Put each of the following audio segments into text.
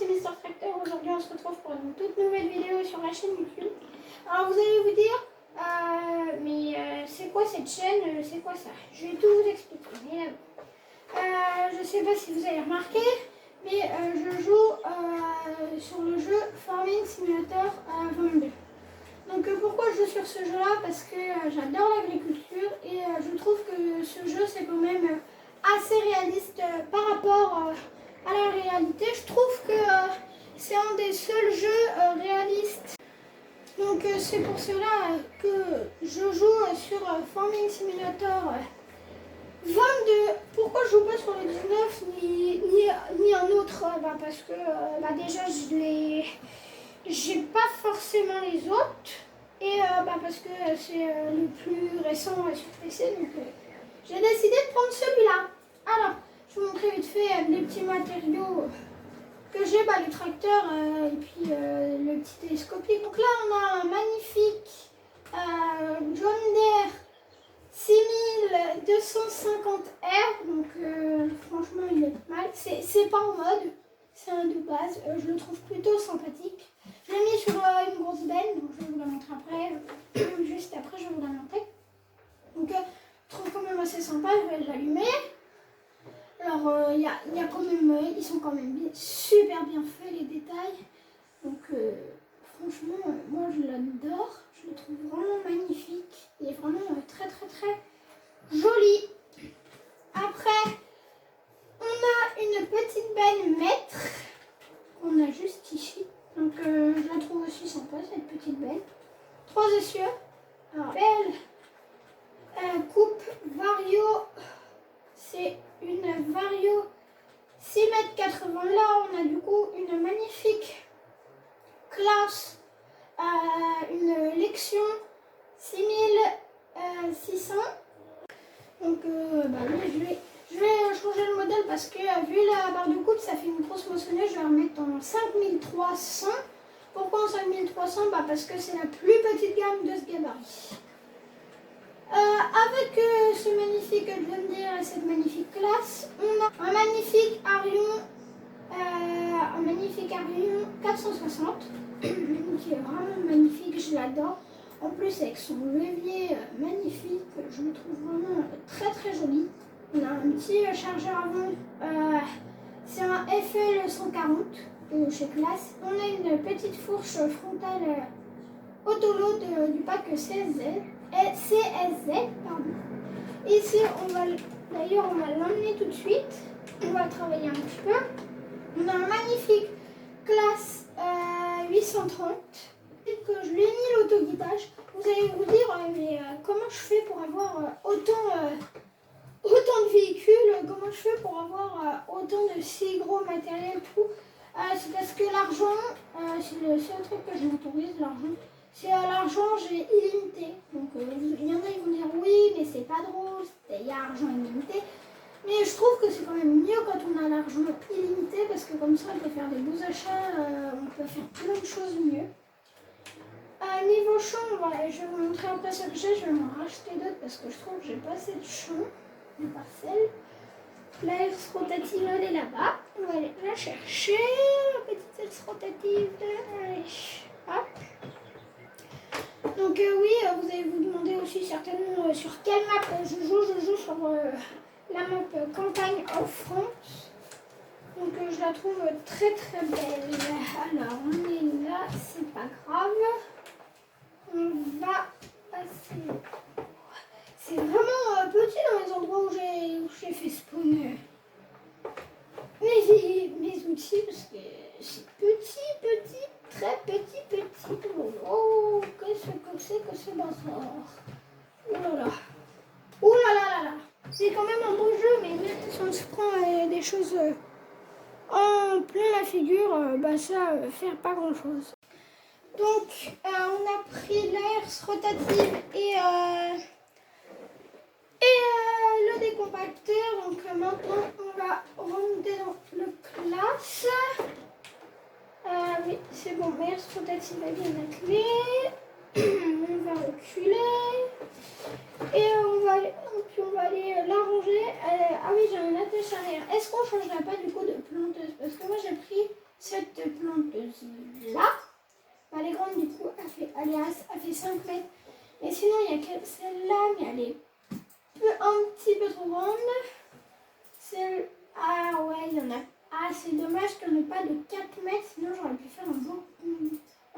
Mister Tracteur. Aujourd'hui on se retrouve pour une toute nouvelle vidéo sur la chaîne YouTube. Alors vous allez vous dire, c'est quoi cette chaîne, c'est quoi ça? Je vais tout vous expliquer. Mais, je sais pas si vous avez remarqué, mais je joue sur le jeu Farming Simulator 22. Donc pourquoi je joue sur ce jeu là? Parce que j'adore l'agriculture et je trouve que ce jeu c'est quand même assez réaliste par rapport à la réalité. Je trouve que c'est un des seuls jeux réalistes. Donc c'est pour cela que je joue sur Farming Simulator 22. Pourquoi je joue pas sur le 19 ni un autre? Parce que déjà j'ai pas forcément les autres. Et parce que c'est le plus récent sur PC. Donc j'ai décidé de prendre celui-là. Alors, je vais vous montrer vite fait les petits matériaux que j'ai, le tracteur et puis le petit télescopique. Donc là, on a un magnifique John Deere 6250R. Donc franchement, il est pas mal. C'est pas en mode, c'est un de base. Je le trouve plutôt sympathique. Je l'ai mis sur une grosse benne, donc je vais vous la montrer après. Juste après, je vais vous la montrer. Donc, je trouve quand même assez sympa. Je vais l'allumer. Alors, y a quand même, ils sont quand même super bien faits, les détails. Donc, franchement, moi je l'adore. Je le trouve vraiment magnifique. Il est vraiment très très très joli. Après, on a une petite benne maître qu'on a juste ici. Donc, je la trouve aussi sympa, cette petite benne. 3 essieux. Alors, belle coupe Vario. C'est une Vario 6,80 m. Là, on a du coup une magnifique classe, une Lexion 6600. Donc, oui, je vais changer le modèle parce que vu la barre de coupe, ça fait une grosse moissonneuse. Je vais la remettre en 5300. Pourquoi en 5300? Parce que c'est la plus petite gamme de ce gabarit. Avec ce magnifique John Deere et cette magnifique classe, on a un magnifique Arion 460 qui est vraiment magnifique, je l'adore. En plus avec son levier magnifique, je le trouve vraiment très très joli. On a un petit chargeur avant, c'est un FL 140 chez Classe. On a une petite fourche frontale autoload du pack CSZ. Pardon. Ici, on va l'emmener tout de suite. On va travailler un petit peu. On a un magnifique Classe 830. Que je lui ai mis l'autoguidage. Vous allez vous dire, mais comment je fais pour avoir autant de véhicules? Comment je fais pour avoir autant de si gros matériel? Tout c'est parce que l'argent, c'est le seul truc que je m'autorise, l'argent. C'est l'argent, j'ai illimité. Donc il y en a qui vont dire oui, mais c'est pas drôle, il y a argent illimité. Mais je trouve que c'est quand même mieux quand on a l'argent illimité parce que comme ça on peut faire des beaux achats, on peut faire plein de choses mieux. Niveau champ, je vais vous montrer un peu ce que j'ai, je vais m'en racheter d'autres parce que je trouve que j'ai pas assez de champ, de parcelles. La herse rotative, elle est là-bas. On va aller la chercher, la petite herse rotative. Allez, hop. Donc oui, vous allez vous demander aussi certainement sur quelle map je joue. Je joue sur la map Campagne en France. Donc je la trouve très très belle. Alors on est là, c'est pas grave. On va passer. C'est vraiment petit dans les endroits où j'ai fait spawn mes outils parce que c'est petit, très petit. Oh, qu'est-ce que c'est que ce bazar? Oh là là. C'est quand même un beau jeu, mais même si on se prend des choses en plein la figure, ça fait pas grand chose. Donc on a pris l'herse rotative et le décompacteur. Donc maintenant on va remonter dans le classe. Oui, c'est bon, l'herse rotative est bien attelée. On va reculer et on va aller la ranger. Ah oui, j'ai un attache arrière. Est-ce qu'on ne changerait pas du coup de planteuse? Parce que moi j'ai pris cette planteuse là. Bah, elle est grande du coup, elle fait 5 mètres. Et sinon, il y a celle-là, mais elle est un petit peu trop grande. Ah ouais, il y en a. Ah, c'est dommage qu'il n'y en ait pas de 4 mètres, sinon j'aurais pu faire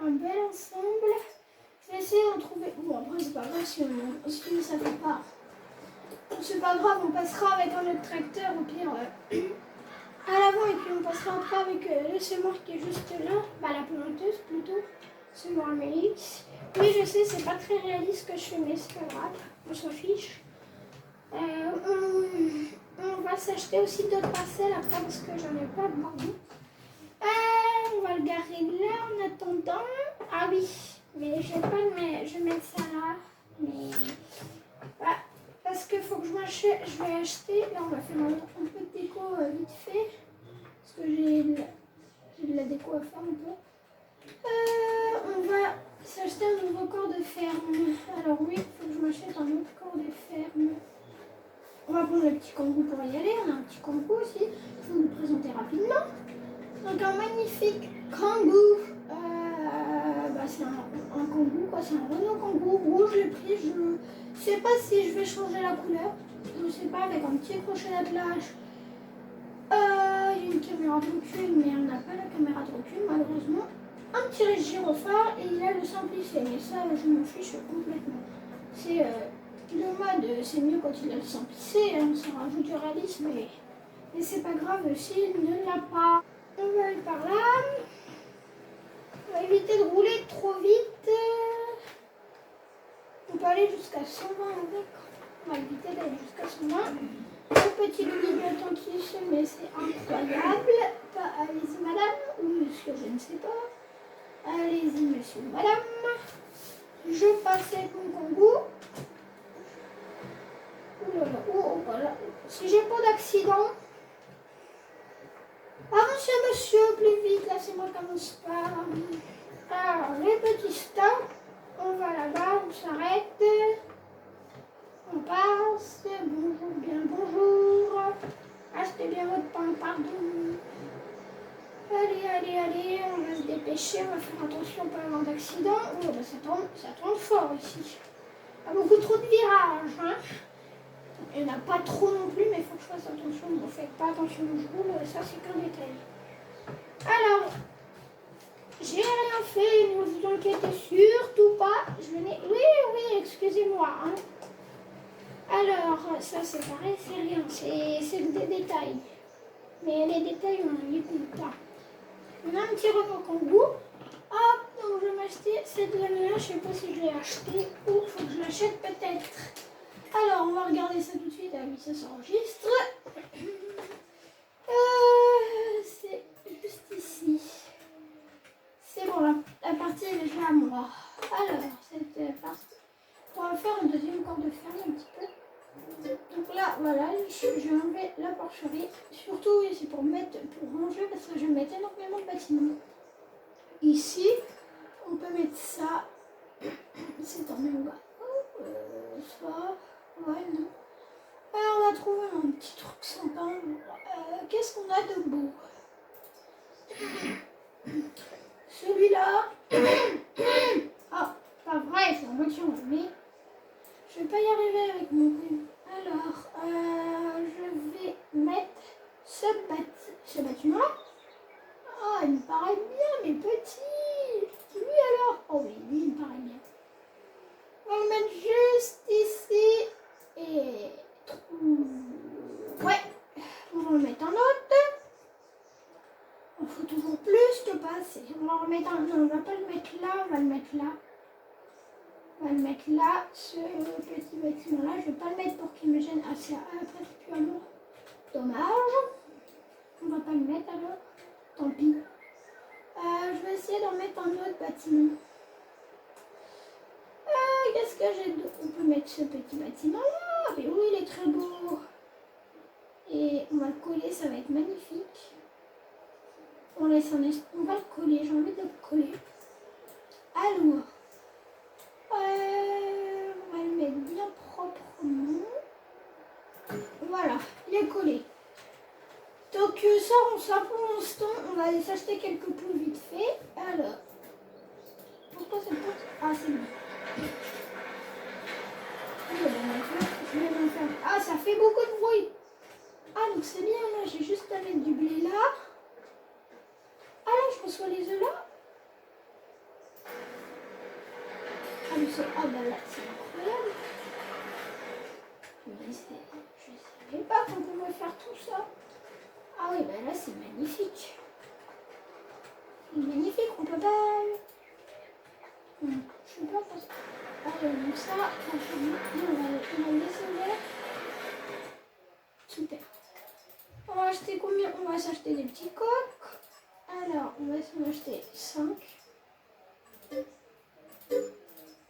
un bel ensemble. Je vais essayer d'en trouver. Bon, après, c'est pas grave si ça fait pas. C'est pas grave, on passera avec un autre tracteur au pire à l'avant et puis on passera après avec le semoir qui est juste là. Bah, la planteuse plutôt. Semoir Mélix. Oui, je sais, c'est pas très réaliste ce que je fais, mais c'est pas grave, on s'en fiche. On va s'acheter aussi d'autres parcelles après parce que j'en ai pas beaucoup. On va le garer là en attendant. Ah oui, mais je vais pas le mettre, je vais mettre ça là. Mais voilà, parce qu'il faut que je vais acheter. Là, on va faire un peu de déco vite fait. Parce que j'ai de la déco à faire un peu. On va s'acheter un nouveau corps de ferme. Alors oui, il faut que je m'achète un autre corps de ferme. On va prendre le petit kangou pour y aller. On a un petit kangou aussi. Je vais vous le présenter rapidement. Donc un magnifique kangou. C'est un kangou, quoi. C'est un Renault Kangoo rouge. Le prix, je sais pas si je vais changer la couleur. Je sais pas, avec un petit crochet d'attelage. Il y a une caméra de recul, mais on n'a pas la caméra de recul malheureusement. Un petit gyrophare et il a le simplifié. Mais ça, je m'en fiche complètement. C'est le mode, c'est mieux quand il a le simplifié. Hein, ça rajoute du réalisme, mais c'est pas grave s'il ne l'a pas. On va aller par là. On va éviter de rouler trop vite. On peut aller jusqu'à 120 avec. On va éviter d'aller jusqu'à 120. Le petit clignotant qui se met, c'est incroyable. Allez-y madame, ou monsieur, je ne sais pas. Allez-y monsieur, madame. Je passe avec mon kangou. Oh, voilà. Si j'ai pas d'accident. Avancez monsieur, plus vite, là c'est moi qui commence pas. Alors, les petits stops. On va là-bas, on s'arrête. On passe. Bonjour, bien bonjour. Achetez bien votre pain, pardon. Allez, on va se dépêcher, on va faire attention pas avoir d'accident. Oh, bah, ça tourne fort ici. Il y a beaucoup trop de virages, hein. Il n'y en a pas trop non plus, mais il faut que je fasse attention. Ne faites pas attention où je roule, ça c'est qu'un détail. Alors, j'ai rien fait, ne vous inquiétez surtout pas. Oui, excusez-moi. Hein. Alors, ça c'est pareil, c'est rien, c'est des détails. Mais les détails, on les compte pas. On a un petit Renault Kangoo. Hop, donc je vais m'acheter cette laine-là. Je sais pas si je l'ai acheté ou il faut que je l'achète peut-être. Alors, on va regarder ça tout de suite. Ah oui, ça s'enregistre. C'est juste ici. C'est bon, la partie est déjà à moi. Alors, cette partie. On va faire un deuxième corps de ferme un petit peu. Donc là, voilà, je vais enlever la porcherie. Surtout ici pour ranger parce que je vais mettre énormément de bâtiments. Ici, on peut mettre ça. C'est en même bas. Ça, ouais, non. Alors, on va trouver un petit truc sympa. Qu'est-ce qu'on a de beau? Celui-là. Ah, pas vrai, c'est en voiture, mais je vais pas y arriver avec mon rhume. Alors, je vais mettre ce bâtiment. Ah, il me paraît bien, mais petit. Lui alors? Oh oui, lui, il me paraît bien. On va le mettre juste ici. Et... ouais, on va en mettre un autre. Il faut toujours plus que pas assez. On va en remettre un. Non, on va pas le mettre là, on va le mettre là. On va le mettre là, ce petit bâtiment-là. Je ne vais pas le mettre pour qu'il me gêne. Ah, c'est presque plus à l'eau. Dommage. On va pas le mettre alors. Tant pis. Je vais essayer d'en mettre un autre bâtiment. Qu'est-ce que j'ai d'autre? On peut mettre ce petit bâtiment-là. Mais oui, il est très beau. Et on va le coller, ça va être magnifique. On laisse un espace. On va le coller, j'ai envie de le coller. Alors. On va le mettre bien proprement. Voilà, il est collé. Donc ça pour l'instant, on va aller s'acheter quelques poules vite fait. Alors, pourquoi cette porte? Ah, c'est bon. Ah, ça fait beaucoup de bruit. Ah, donc c'est bien là, j'ai juste à mettre du blé là. Ah là, je reçois les œufs là. Ah, mais c'est... Ah, bah là, c'est incroyable. Mais je savais pas qu'on pouvait faire tout ça. Ah oui, bah là, c'est magnifique. C'est magnifique, on peut pas... Je sais pas quoi ça. Allez, donc ça, on va le laisser ouvert. Super. On va acheter combien? On va s'acheter des petits coques. Alors, on va s'en acheter 5.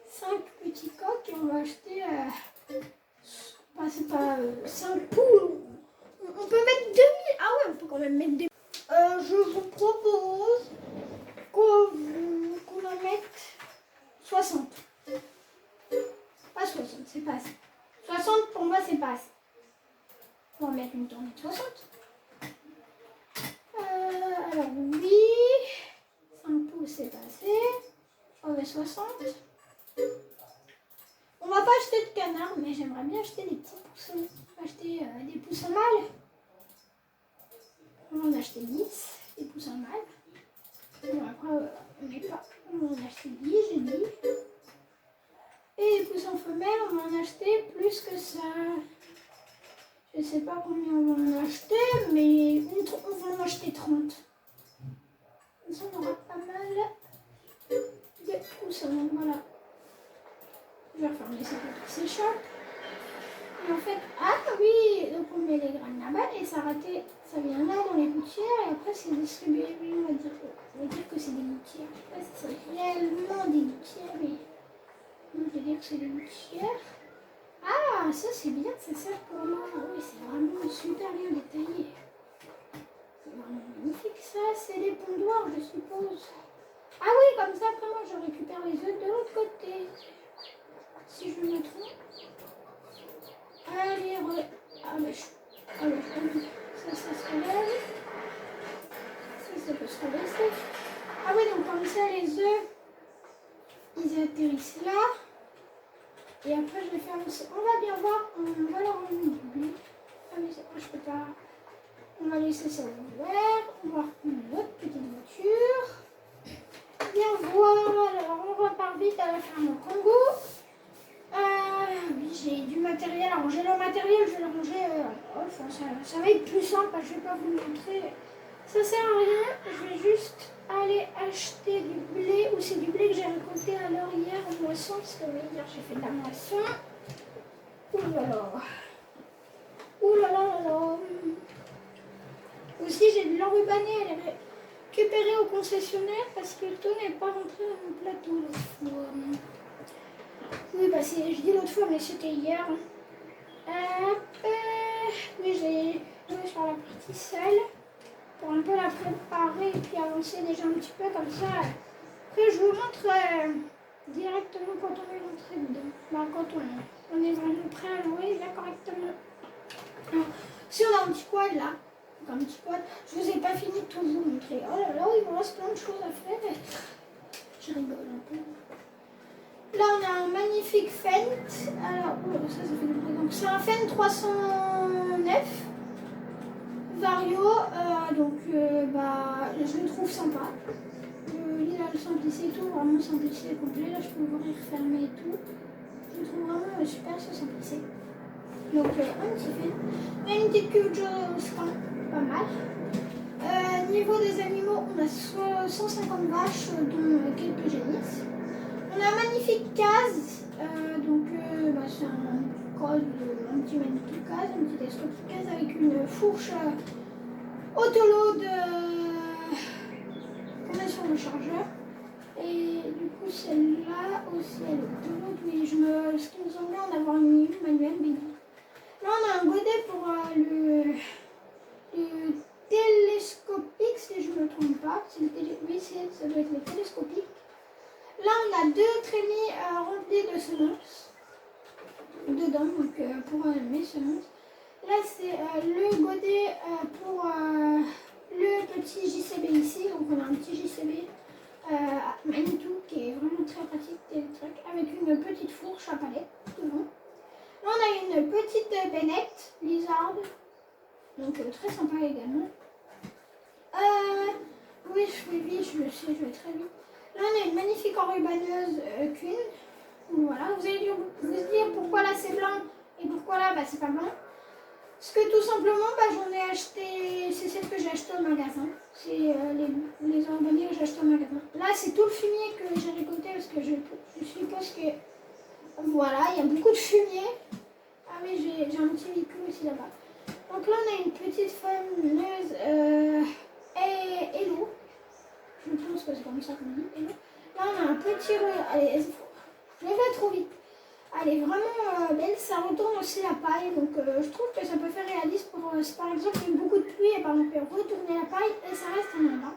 5 petits coques et on va acheter... bah, c'est pas 5 poules. On peut mettre 2000. Ah ouais, on peut quand même mettre des... je vous propose qu'on en mette 60. Pas 60, c'est pas assez. 60 pour moi, c'est pas assez. On va mettre une tournée de 60. Alors oui. 5 pouces, c'est pas assez. On met 60. On va pas acheter de canard, mais j'aimerais bien acheter des petits poussins. On va acheter des poussins mâles. On va en acheter 10, des poussins mâles. Bon, après, on n'est pas. On va en acheter 10, j'ai dit. Et les poussins femelles, on va en acheter plus que ça. Je sais pas combien on va en acheter, mais on va en acheter 30. Comme ça, on aura pas mal de poussins. Voilà. Je vais refermer ça pour qu'il s'échappe. Et en fait, ah oui, donc on met les graines là-bas et ça vient là dans les gouttières et après c'est distribué. Oui, on va dire que c'est des gouttières. Je sais pas si c'est réellement des gouttières, mais on peut dire que c'est des gouttières. Ah, ça c'est bien, ça sert pour moi. Oui, c'est vraiment super bien détaillé. C'est vraiment magnifique ça, c'est des pondoirs, je suppose. Ah oui, comme ça, après moi je récupère les œufs de l'autre côté. Si je me trompe. Allez, ah bah ça se relève. Ça peut se rebaisser. Ah oui, donc comme ça, les œufs, ils atterrissent là. Et après, je vais faire aussi. On va bien voir, on va leur emmener du blé. Ah mais c'est moi, je peux pas. On va laisser ça ouvert. On va reprendre notre petite voiture. Bien voir, alors on repart vite à la ferme au Congo. Oui, j'ai du matériel à ranger. Le matériel, je vais le ranger. Ça va être plus simple, je ne vais pas vous le montrer. Ça sert à rien. Je vais juste aller acheter du blé. Ou c'est du blé que j'ai récolté alors hier en moisson. Parce que oui, hier j'ai fait de la moisson. Ouh là là. Ouh là là là là. Aussi, j'ai de l'enrubanné. Elle est récupérée au concessionnaire parce que tout n'est pas rentré dans mon plateau l'autre fois. Oui, bah je dis l'autre fois, mais c'était hier. Oui, j'ai joué sur la partie salle pour un peu la préparer et puis avancer déjà un petit peu comme ça. Après, je vous montre directement quand on est rentré dedans. Bah, quand on est vraiment prêt à jouer là correctement. Alors, si on a un petit quad là, un petit quad, je vous ai pas fini de tout vous montrer. Oh là là, il me reste plein de choses à faire. Je rigole un peu. Là, on a un magnifique Fendt. Alors, ça fait du bruit. Donc, c'est un Fendt 309 Vario. Je le trouve sympa. Il a le simplicier et tout, vraiment simplicier complet. Là, je peux l'ouvrir, refermer et tout. Je le trouve vraiment super ce simplicier. Donc, un petit Fendt. Il y a une petite cuve de scan, pas mal. Niveau des animaux, on a 150 vaches, dont quelques génisses. On a un magnifique case, c'est un petit magnifique case, un petit escopie case avec une fourche autoload qu'on met sur le chargeur. Et du coup celle-là aussi elle est autoload, oui, ce qui me semblait en avoir une manuelle, mais non. Là on a un godet pour le télescopique si je ne me trompe pas, oui ça doit être le télescopique. Là, on a 2 trémies remplis de semences dedans, donc pour mes semences. Là, c'est le godet pour le petit JCB ici. Donc on a un petit JCB Manitou qui est vraiment très pratique, électrique, avec une petite fourche à palette devant. Là on a une petite bennette Lizard, donc très sympa également. Oui, je vais vite, je le sais, je vais très vite. Là on a une magnifique enrubanneuse Kuhn. Voilà, vous allez vous dire pourquoi là c'est blanc et pourquoi là c'est pas blanc. Parce que tout simplement, j'en ai acheté, c'est celle que j'ai acheté au magasin. C'est les enrubannés que j'ai acheté au magasin. Là, c'est tout le fumier que j'ai récolté parce que je suppose que, voilà, il y a beaucoup de fumier. Ah oui, j'ai un petit véhicule aussi là-bas. Donc là, on a une petite fameuse Hello. Je pense que c'est comme ça qu'on dit, Hello. Là, on a un petit... Allez, je vais trop vite. Elle est vraiment belle, ça retourne aussi la paille, donc je trouve que ça peut faire réaliste pour si par exemple il y a beaucoup de pluie et on peut retourner la paille et ça reste en bas.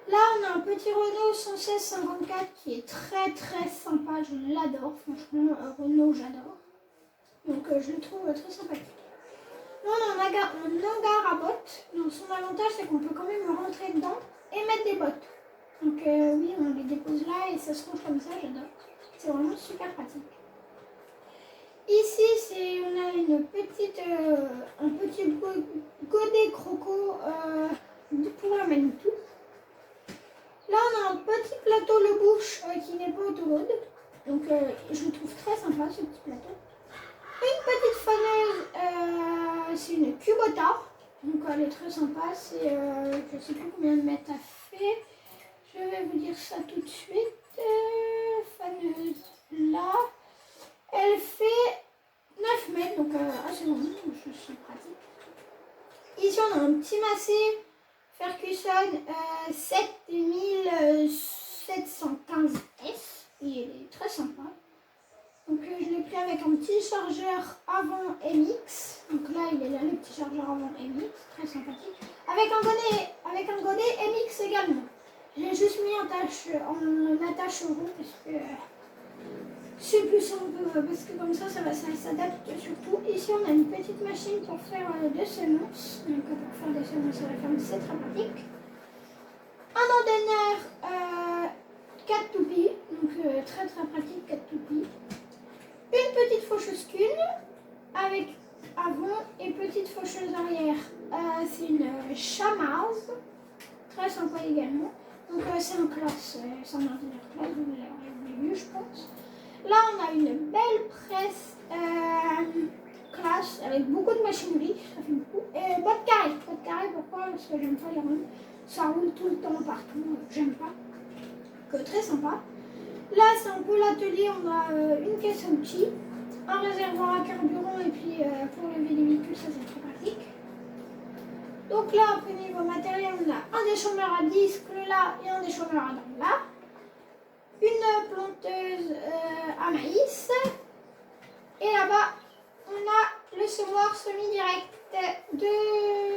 Là on a un petit Renault 116-54 qui est très très sympa, je l'adore, franchement Renault j'adore. Donc je le trouve très sympathique. Là on a un hangar à bottes, donc son avantage c'est qu'on peut quand même rentrer dedans et mettre des bottes. Donc oui on les dépose là et ça se range comme ça, j'adore. C'est vraiment super pratique. Ici, on a une petite, un petit godet croco pour la Manitou. Là, on a un petit plateau le bouche qui n'est pas autonome. Donc, je le trouve très sympa ce petit plateau. Une petite faneuse, c'est une Kubota. Donc, elle est très sympa. C'est, je ne sais plus combien de mètres elle fait. Je vais vous dire ça tout de suite. Faneuse là, elle fait 9 mètres, donc assez long, je suis pratique. Ici on a un petit massé Ferguson 7715S, il est très sympa. Donc je l'ai pris avec un petit chargeur avant MX, donc là il est là le petit chargeur avant MX, très sympathique. Avec un godet MX également. J'ai juste mis en attache rond parce que c'est plus simple, parce que comme ça s'adapte surtout. Ici on a une petite machine pour faire des semences. Donc pour faire des semences à la ferme c'est très pratique. Un antennaire 4 toupies, donc très très pratique 4 toupies. Une petite faucheuse Kuhn avec avant et petite faucheuse arrière. C'est une Chamaz, très sympa également. Donc c'est un classe, c'est un ordinateur classe, vous l'avez vu je pense. Là on a une belle presse classe avec beaucoup de machinerie, ça fait beaucoup. Et pas de carré, pourquoi? Parce que j'aime pas les ronds. Ça roule tout le temps partout, j'aime pas. Donc très sympa. Là c'est un peu l'atelier, on a une caisse à outils, un réservoir à carburant et puis pour lever les véhicules, ça c'est très pratique. Donc là, après niveau matériel, on a un déchômeur à disque là et un déchômeur à dents là. Une planteuse à maïs. Et là-bas, on a le semoir semi-direct.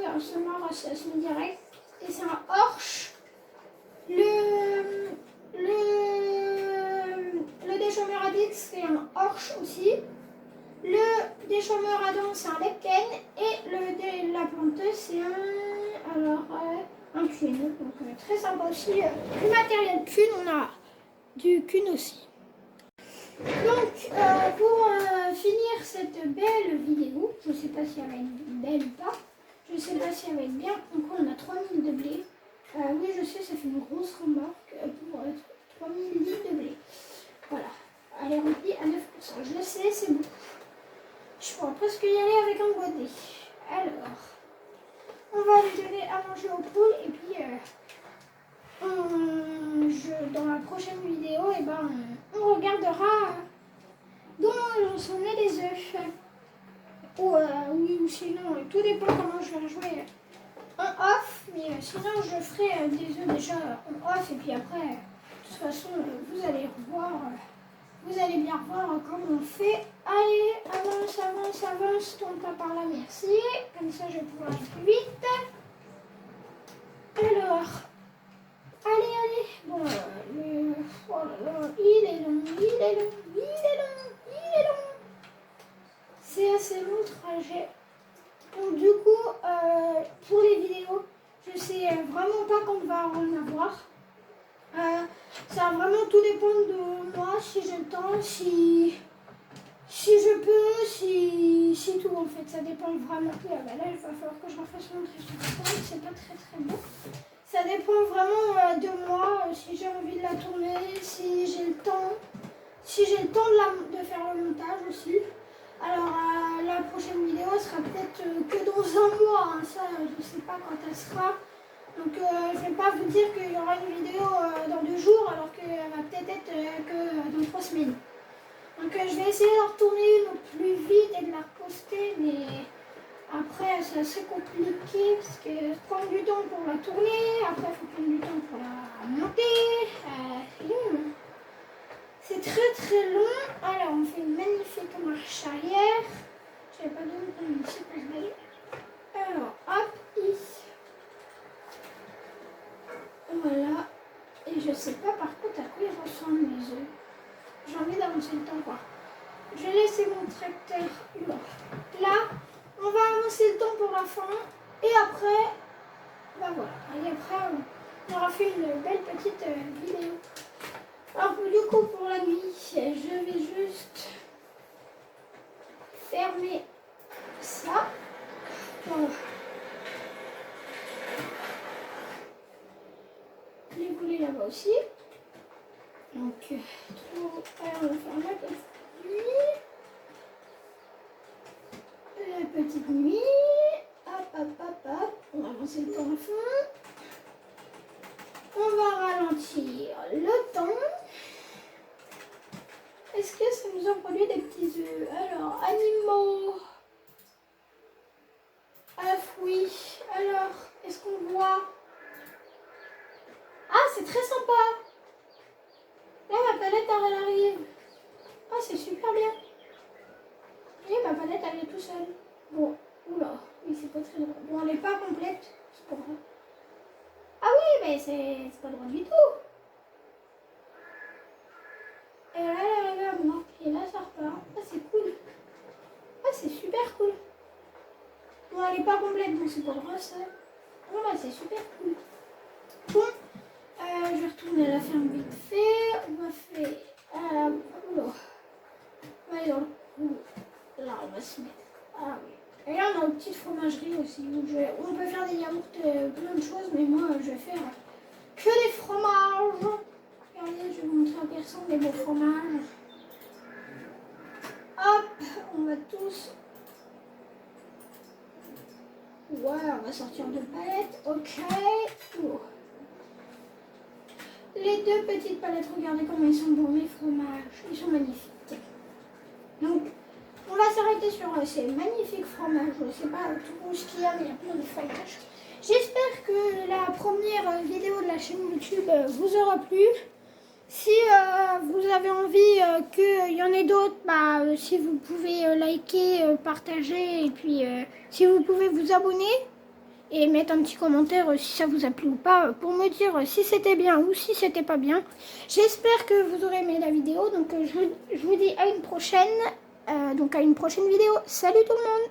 Un semoir semi-direct. Et c'est un Horsch. Le déchômeur à disque, c'est un Horsch aussi. Le déchômeur à dents, c'est un Lepken. Et la planteuse, c'est un Kuhn. Donc très sympa aussi. Du matériel Kuhn, on a du Kuhn aussi. Donc pour finir cette belle vidéo, je ne sais pas si elle va être belle ou pas. Je ne sais pas si elle va être bien. Donc on a 3000 de blé. Oui, je sais, ça fait une grosse remorque pour 3000 litres de blé. Voilà. Elle est remplie à 9%. Je le sais, c'est beaucoup. Je pourrais presque y aller avec un godet. Alors, on va lui donner à manger aux poules et puis dans la prochaine vidéo, on regardera dont sont nés les œufs. Oui, ou sinon, tout dépend comment je vais jouer en off. Mais sinon, je ferai des œufs déjà en off et puis après, de toute façon, vous allez revoir. Vous allez bien voir comment on fait. Allez, avance, tourne pas par là, merci. Comme ça, je vais pouvoir aller plus vite. Alors, allez. Bon, oh là là, il est long. C'est assez long le trajet. Donc du coup, pour les vidéos, on va en avoir. Ça va vraiment tout dépendre de moi, si j'ai le temps, si je peux, si tout en fait, ça dépend vraiment. Là, il va falloir que je refasse mon trait sur le temps, c'est pas très bon. Ça dépend vraiment de moi, si j'ai envie de la tourner, si j'ai le temps. Si j'ai le temps de faire le montage aussi. Alors la prochaine vidéo sera peut-être que dans un mois, hein. Ça je ne sais pas quand elle sera. Donc je ne vais pas vous dire qu'il y aura une vidéo dans 2 jours alors qu'elle va peut-être être que dans 3 semaines. Donc je vais essayer de retourner une au plus vite et de la reposter, mais après c'est assez compliqué parce que prendre du temps pour la tourner, après il faut prendre du temps pour la monter. C'est très long. Alors on fait une magnifique marche arrière. Je n'avais pas donné comme ici pour se balader. Alors hop, ici. Voilà. Et je sais pas par contre à quoi ils ressemblent mes œufs. J'ai envie d'avancer le temps quoi. Je vais laisser mon tracteur là. On va avancer le temps pour la fin. Et après, bah voilà. Et après on aura fait une belle petite vidéo. Alors du coup pour la nuit, je vais juste fermer ça. Voilà. Les boulets là-bas aussi. Donc alors on va faire la petite nuit. La petite nuit. Hop. On va avancer le temps à fond. On va ralentir le temps. Est-ce que ça nous a produit des petits œufs? Alors, animaux. Oui. Alors, est-ce qu'on voit? Ah, c'est très sympa. Là, ma palette, elle arrive. Ah, c'est super bien. Et ma palette, elle est tout seule. Bon, oula. Oui, c'est pas très drôle. Bon, elle n'est pas complète. C'est pas grave. Ah oui, mais c'est pas drôle du tout. Et là, elle arrive à moi. Et là, ça repart. Ah, c'est cool. Ah, c'est super cool. Bon, elle n'est pas complète, donc c'est pas grave ça. Bon, bah, c'est super cool. Bon, je vais retourner à la ferme vite fait. On va faire. Oula. On va aller dans le coup. Là, on va se mettre. Ah oui. Et là, on a une petite fromagerie aussi. Où on peut faire des yaourts, plein de choses, mais moi, je vais faire que des fromages. Regardez, je vais vous montrer à personne des beaux fromages. Hop, on va tous. Ouais, on va sortir de palettes. Ok. Oh. Les 2 petites palettes, regardez comment ils sont beaux, mes fromages. Ils sont magnifiques. Donc, on va s'arrêter sur ces magnifiques fromages. Je ne sais pas tout ce qu'il y a, mais il y a plein de fromages. J'espère que la première vidéo de la chaîne YouTube vous aura plu. Si vous avez envie qu'il y en ait d'autres, si vous pouvez liker, partager et puis si vous pouvez vous abonner et mettre un petit commentaire si ça vous a plu ou pas pour me dire si c'était bien ou si c'était pas bien. J'espère que vous aurez aimé la vidéo, donc je vous dis à une prochaine, vidéo. Salut tout le monde!